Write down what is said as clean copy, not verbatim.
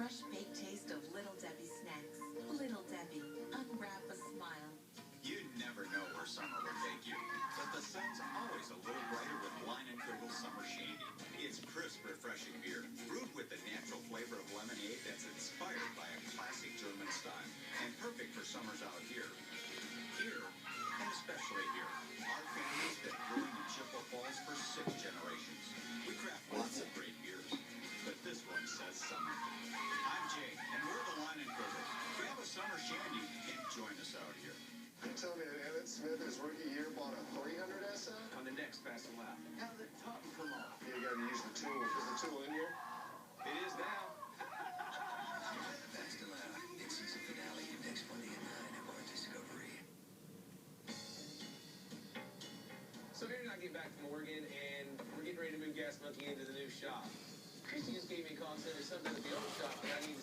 fresh baked taste of Little Debbie snacks. Little Debbie, unwrap a smile. You never know where summer will take you, but the sun's always a little brighter with Leinenkugel Summer Shandy. It's crisp, refreshing beer, brewed with the natural flavor of lemonade that's inspired by a classic German style, and perfect for summers out here. Here, and especially here, our family's been brewing in Chippewa Falls for 6 generations. We craft lots of great beers, but this one says summer. I'm Jay, and we're the Leinenkugel. Grab a summer shandy and join us out here. You tell me that Emmitt Smith his rookie year bought a 300 SI? On the next fast and loud. How did top come off? You got to use the tool. Is the tool in here? It is now. Fast and Loud. It's season finale next Monday at 9 on Discovery. So Aaron and I get back from Oregon, and we're getting ready to move Gas Monkey into the new shop. Christy just gave me a call and said there's something at the old shop that I need to